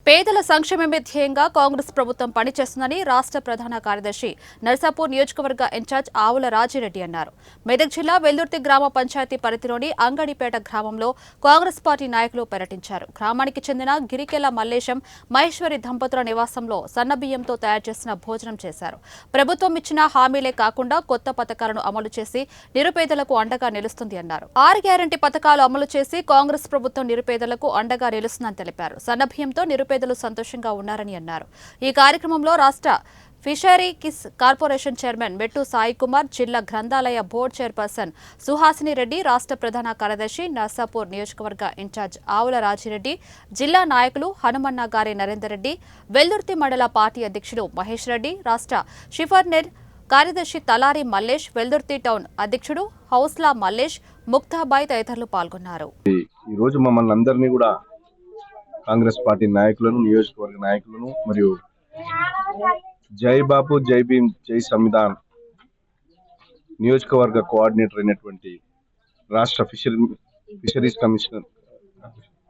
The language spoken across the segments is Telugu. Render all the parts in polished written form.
పేదల సంక్షేమమే ధ్యేయంగా కాంగ్రెస్ ప్రభుత్వం పనిచేస్తుందని రాష్ట్ర ప్రధాన కార్యదర్శి నర్సాపూర్ నియోజకవర్గ ఇన్ఛార్జ్ ఆవుల రాజిరెడ్డి అన్నారు. మెదక్ జిల్లా వెల్దుర్తి గ్రామ పంచాయతీ పరిధిలోని అంగడిపేట గ్రామంలో కాంగ్రెస్ పార్టీ నాయకులు పర్యటించారు. గ్రామానికి చెందిన గిరికెల మల్లేశం, మహేశ్వరి దంపతుల నివాసంలో సన్నబియ్యంతో తయారు చేసిన భోజనం చేశారు. ప్రభుత్వం ఇచ్చిన హామీలే కాకుండా కొత్త పథకాలను అమలు చేసి నిరుపేదలకు అండగా నిలుస్తుంది అన్నారు. 6 గ్యారంటీ పథకాలు అమలు చేసి కాంగ్రెస్ ప్రభుత్వం నిరుపేదలకు అండగా నిలుస్తుందని తెలిపారు. సన్నబియ్యంతో నిరుపేదలు సంతోషంగా ఉన్నారని అన్నారు. ఈ కార్యక్రమంలో రాష్ట్ర ఫిషరీస్ కార్పొరేషన్ చైర్మన్ మెట్టు సాయి కుమార్, జిల్లా గ్రంథాలయ బోర్డు చైర్పర్సన్ సుహాసిని రెడ్డి, రాష్ట్ర ప్రధాన కార్యదర్శి నర్సాపూర్ నియోజకవర్గ ఇన్ఛార్జ్ ఆవుల రాజిరెడ్డి, జిల్లా నాయకులు హనుమన్న గారి నరేందర్ రెడ్డి, వెల్దుర్తి మండల పార్టీ అధ్యక్షుడు మహేష్ రెడ్డి, రాష్ట్ర షిఫర్నెర్ కార్యదర్శి తలారి మల్లేష్, వెల్దుర్తి టౌన్ అధ్యక్షుడు హౌస్లా మల్లేష్, ముక్తాబాయ్ తదితరులు పాల్గొన్నారు. ఈ రోజు మమ్మల్ని అందరినీ కూడా కాంగ్రెస్ పార్టీ నాయకులను, నియోజకవర్గ నాయకులను మరియు జై బాపు జై భీమ్ జై సంవిధాన్ నియోజకవర్గ కోఆర్డినేటర్ అయినటువంటి రాష్ట్ర ఫిషరీస్ కమిషనర్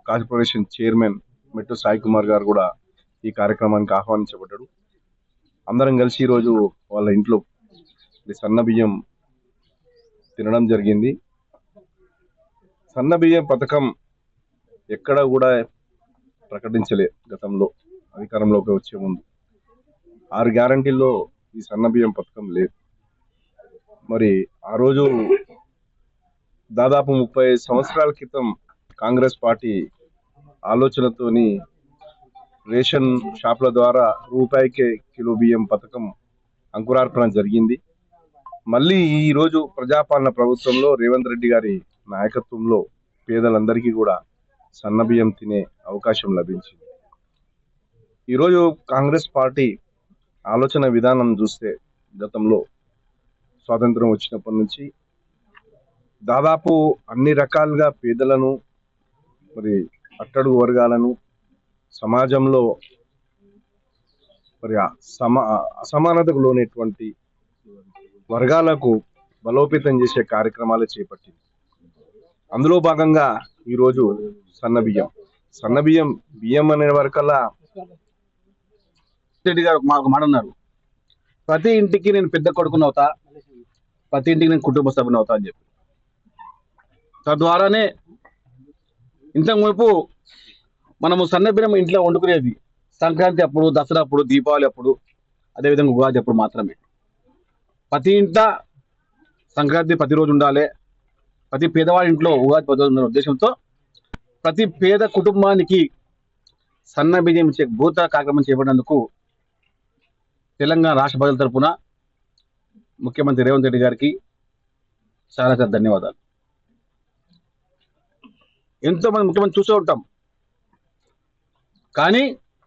కార్పొరేషన్ చైర్మన్ మెట్టు సాయి కుమార్ గారు కూడా ఈ కార్యక్రమానికి ఆహ్వానించబడ్డాడు. అందరం కలిసి ఈరోజు వాళ్ళ ఇంట్లో సన్నబియ్యం తినడం జరిగింది. సన్నబియ్యం పథకం ఎక్కడ కూడా ప్రకటించలే. గతంలో అధికారంలోకి వచ్చే ముందు 6 గ్యారంటీల్లో ఈ సన్నబియ్యం పథకం లేదు. మరి ఆ రోజు దాదాపు 35 సంవత్సరాల క్రితం కాంగ్రెస్ పార్టీ ఆలోచనతోని రేషన్ షాపుల ద్వారా రూపాయికే కిలో బియ్యం పథకం అంకురార్పణ జరిగింది. మళ్ళీ ఈ రోజు ప్రజాపాలన ప్రభుత్వంలో రేవంత్ రెడ్డి గారి నాయకత్వంలో పేదలందరికీ కూడా సన్నబియ్యం తినే అవకాశం లభించింది. ఈరోజు కాంగ్రెస్ పార్టీ ఆలోచన విధానం చూస్తే గతంలో స్వాతంత్రం వచ్చినప్పటి నుంచి దాదాపు అన్ని రకాలుగా పేదలను, మరి అట్టడుగు వర్గాలను, సమాజంలో మరి అసమానతకు లోనేటువంటి వర్గాలకు బలోపేతం చేసే కార్యక్రమాలు చేపట్టింది. అందులో భాగంగా ఈరోజు సన్నబియ్యం బియ్యం అనే వరకల్లా రెడ్డి గారు మాకు మాట అన్నారు, ప్రతి ఇంటికి నేను పెద్ద కొడుకుని అవుతా, ప్రతి ఇంటికి నేను కుటుంబ సభ్యుని అవుతా అని చెప్పి. తద్వారానే ఇంతకు మునుపు మనము సన్నబియ్యం ఇంట్లో వండుకునేది సంక్రాంతి అప్పుడు, దసరా అప్పుడు, దీపావళి అప్పుడు, అదేవిధంగా ఉగాది అప్పుడు మాత్రమే. ప్రతి ఇంట సంక్రాంతి ప్రతిరోజు ఉండాలి, ప్రతి పేదవాడి ఇంట్లో ఉగాది ప్రతిరోజు ఉండాలనే ఉద్దేశంతో ప్రతి పేద కుటుంబానికి సన్నబియ్యం ఇచ్చే భూత కార్యక్రమం చేపట్టినందుకు తెలంగాణ రాష్ట్ర ప్రజల తరఫున ముఖ్యమంత్రి రేవంత్ రెడ్డి గారికి చాలా చాలా ధన్యవాదాలు. ఎంతో మంది ముఖ్యమంత్రి చూసే ఉంటాం, కానీ